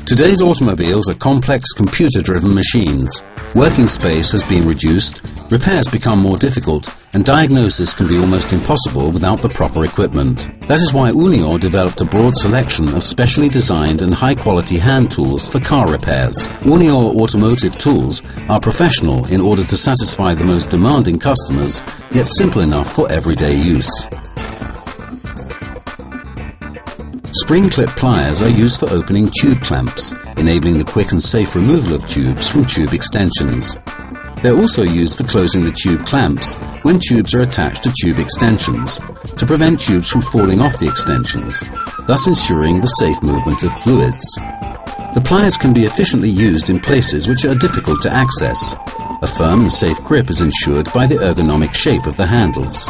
Today's automobiles are complex computer-driven machines. Working space has been reduced, repairs become more difficult, and diagnosis can be almost impossible without the proper equipment. That is why Unior developed a broad selection of specially designed and high-quality hand tools for car repairs. Unior automotive tools are professional in order to satisfy the most demanding customers, yet simple enough for everyday use. Spring clip pliers are used for opening tube clamps, enabling the quick and safe removal of tubes from tube extensions. They're also used for closing the tube clamps when tubes are attached to tube extensions, to prevent tubes from falling off the extensions, thus ensuring the safe movement of fluids. The pliers can be efficiently used in places which are difficult to access. A firm and safe grip is ensured by the ergonomic shape of the handles.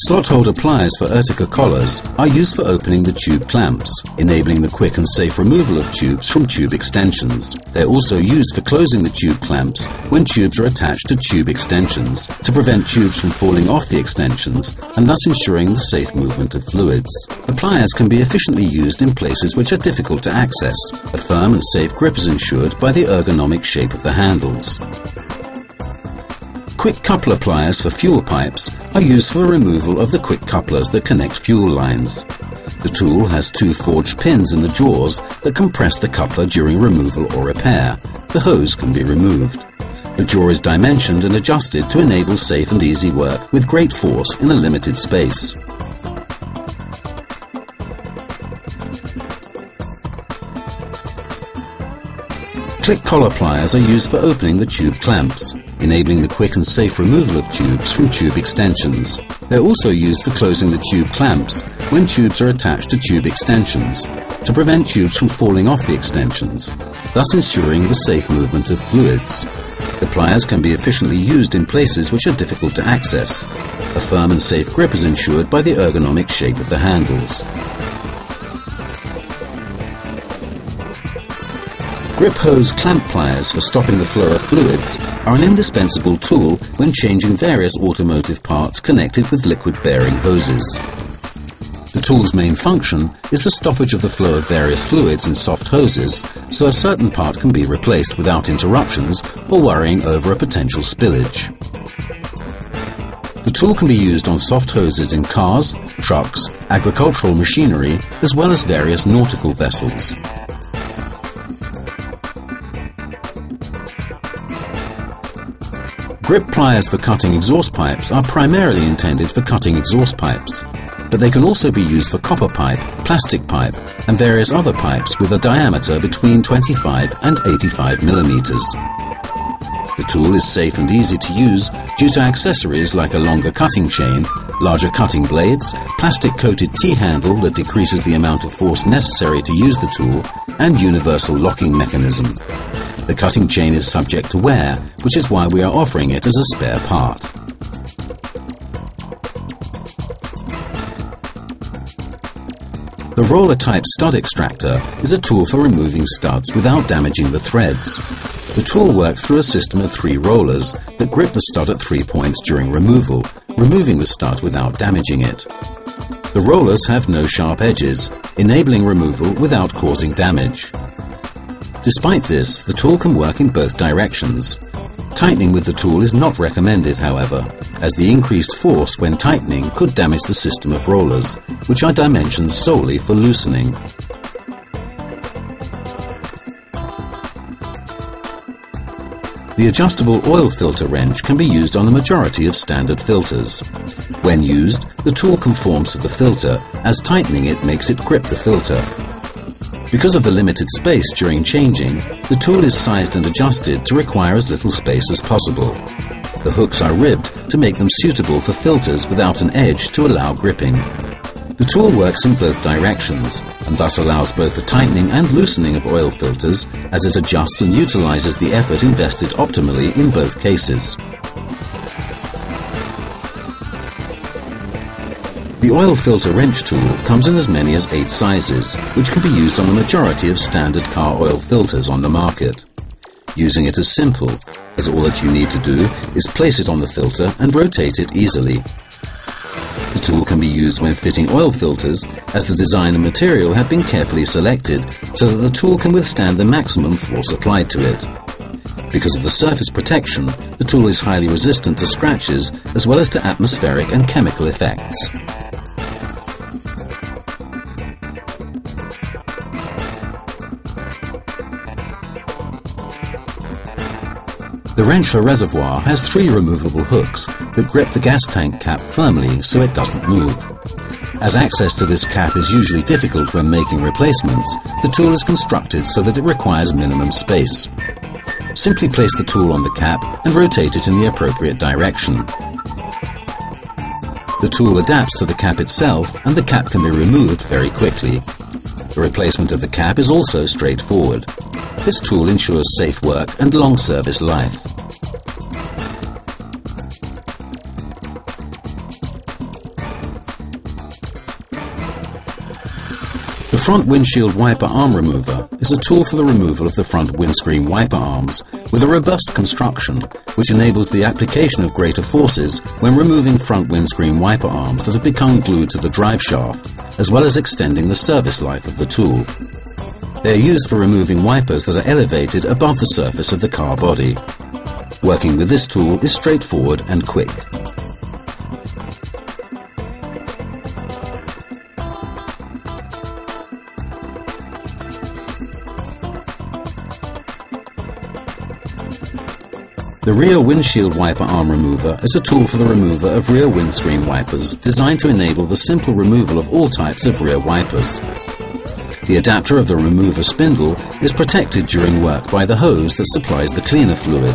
Slot holder pliers for Urtica collars are used for opening the tube clamps, enabling the quick and safe removal of tubes from tube extensions. They're also used for closing the tube clamps when tubes are attached to tube extensions, to prevent tubes from falling off the extensions and thus ensuring the safe movement of fluids. The pliers can be efficiently used in places which are difficult to access. A firm and safe grip is ensured by the ergonomic shape of the handles. Quick coupler pliers for fuel pipes are used for the removal of the quick couplers that connect fuel lines. The tool has two forged pins in the jaws that compress the coupler during removal or repair. The hose can be removed. The jaw is dimensioned and adjusted to enable safe and easy work with great force in a limited space. Click collar pliers are used for opening the tube clamps, enabling the quick and safe removal of tubes from tube extensions. They're also used for closing the tube clamps when tubes are attached to tube extensions, to prevent tubes from falling off the extensions, thus ensuring the safe movement of fluids. The pliers can be efficiently used in places which are difficult to access. A firm and safe grip is ensured by the ergonomic shape of the handles. Grip hose clamp pliers for stopping the flow of fluids are an indispensable tool when changing various automotive parts connected with liquid-bearing hoses. The tool's main function is the stoppage of the flow of various fluids in soft hoses, so a certain part can be replaced without interruptions or worrying over a potential spillage. The tool can be used on soft hoses in cars, trucks, agricultural machinery, as well as various nautical vessels. Grip pliers for cutting exhaust pipes are primarily intended for cutting exhaust pipes, but they can also be used for copper pipe, plastic pipe, and various other pipes with a diameter between 25 and 85 millimeters. The tool is safe and easy to use due to accessories like a longer cutting chain, larger cutting blades, plastic-coated T-handle that decreases the amount of force necessary to use the tool, and universal locking mechanism. The cutting chain is subject to wear, which is why we are offering it as a spare part. The roller-type stud extractor is a tool for removing studs without damaging the threads. The tool works through a system of 3 rollers that grip the stud at 3 points during removal, removing the stud without damaging it. The rollers have no sharp edges, enabling removal without causing damage. Despite this, the tool can work in both directions. Tightening with the tool is not recommended, however, as the increased force when tightening could damage the system of rollers, which are dimensioned solely for loosening. The adjustable oil filter wrench can be used on the majority of standard filters. When used, the tool conforms to the filter, as tightening it makes it grip the filter. Because of the limited space during changing, the tool is sized and adjusted to require as little space as possible. The hooks are ribbed to make them suitable for filters without an edge to allow gripping. The tool works in both directions and thus allows both the tightening and loosening of oil filters, as it adjusts and utilizes the effort invested optimally in both cases. The oil filter wrench tool comes in as many as 8 sizes, which can be used on the majority of standard car oil filters on the market. Using it is simple, as all that you need to do is place it on the filter and rotate it easily. The tool can be used when fitting oil filters, as the design and material have been carefully selected so that the tool can withstand the maximum force applied to it. Because of the surface protection, the tool is highly resistant to scratches as well as to atmospheric and chemical effects. The wrench for reservoir has 3 removable hooks that grip the gas tank cap firmly so it doesn't move. As access to this cap is usually difficult when making replacements, the tool is constructed so that it requires minimum space. Simply place the tool on the cap and rotate it in the appropriate direction. The tool adapts to the cap itself and the cap can be removed very quickly. The replacement of the cap is also straightforward. This tool ensures safe work and long service life. The front windshield wiper arm remover is a tool for the removal of the front windscreen wiper arms with a robust construction which enables the application of greater forces when removing front windscreen wiper arms that have become glued to the drive shaft, as well as extending the service life of the tool. They are used for removing wipers that are elevated above the surface of the car body. Working with this tool is straightforward and quick. The rear windshield wiper arm remover is a tool for the remover of rear windscreen wipers designed to enable the simple removal of all types of rear wipers. The adapter of the remover spindle is protected during work by the hose that supplies the cleaner fluid.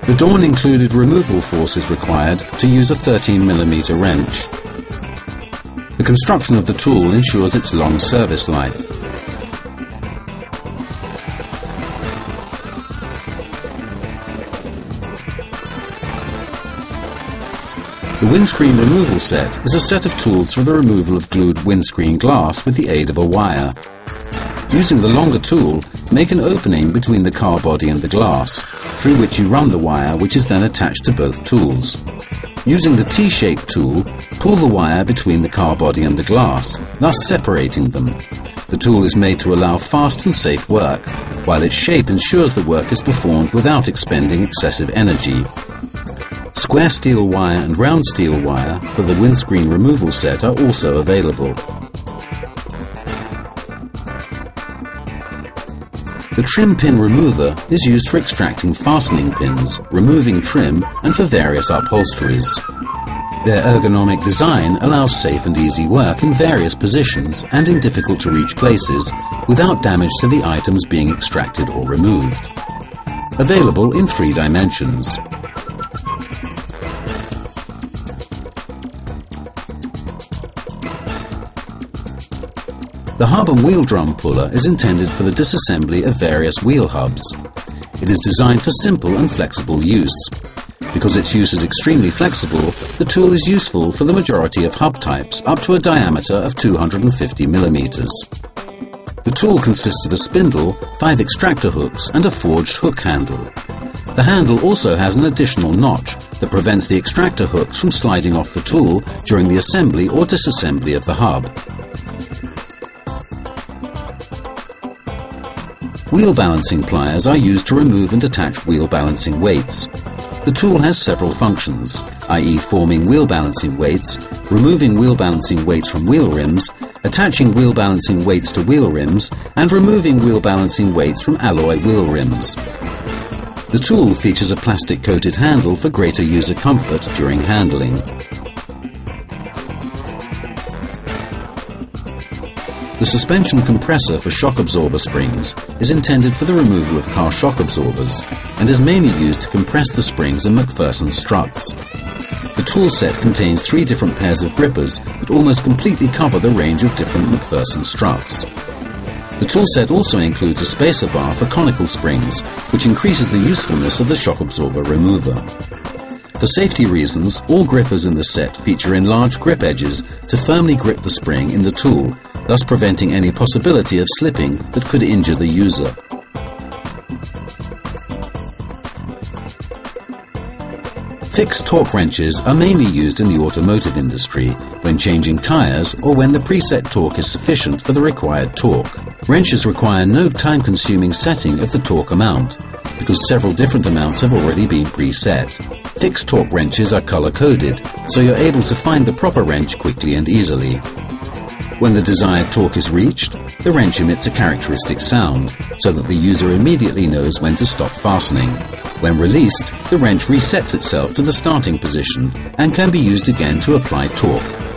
The Dawn included removal forces required to use a 13mm wrench. The construction of the tool ensures its long service life. The windscreen removal set is a set of tools for the removal of glued windscreen glass with the aid of a wire. Using the longer tool, make an opening between the car body and the glass, through which you run the wire, which is then attached to both tools. Using the T-shaped tool, pull the wire between the car body and the glass, thus separating them. The tool is made to allow fast and safe work, while its shape ensures the work is performed without expending excessive energy. Square steel wire and round steel wire for the windscreen removal set are also available. The trim pin remover is used for extracting fastening pins, removing trim, and for various upholsteries. Their ergonomic design allows safe and easy work in various positions and in difficult-to-reach places without damage to the items being extracted or removed. Available in 3 dimensions. The hub and wheel drum puller is intended for the disassembly of various wheel hubs. It is designed for simple and flexible use. Because its use is extremely flexible, the tool is useful for the majority of hub types up to a diameter of 250mm. The tool consists of a spindle, 5 extractor hooks and a forged hook handle. The handle also has an additional notch that prevents the extractor hooks from sliding off the tool during the assembly or disassembly of the hub. Wheel balancing pliers are used to remove and attach wheel balancing weights. The tool has several functions, i.e. forming wheel balancing weights, removing wheel balancing weights from wheel rims, attaching wheel balancing weights to wheel rims, and removing wheel balancing weights from alloy wheel rims. The tool features a plastic-coated handle for greater user comfort during handling. The suspension compressor for shock absorber springs is intended for the removal of car shock absorbers and is mainly used to compress the springs in McPherson struts. The tool set contains 3 different pairs of grippers that almost completely cover the range of different McPherson struts. The tool set also includes a spacer bar for conical springs, which increases the usefulness of the shock absorber remover. For safety reasons, all grippers in the set feature enlarged grip edges to firmly grip the spring in the tool, thus preventing any possibility of slipping that could injure the user. Fixed torque wrenches are mainly used in the automotive industry when changing tyres or when the preset torque is sufficient for the required torque. Wrenches require no time-consuming setting of the torque amount because several different amounts have already been preset. Fixed torque wrenches are colour-coded, so you're able to find the proper wrench quickly and easily. When the desired torque is reached, the wrench emits a characteristic sound so that the user immediately knows when to stop fastening. When released, the wrench resets itself to the starting position and can be used again to apply torque.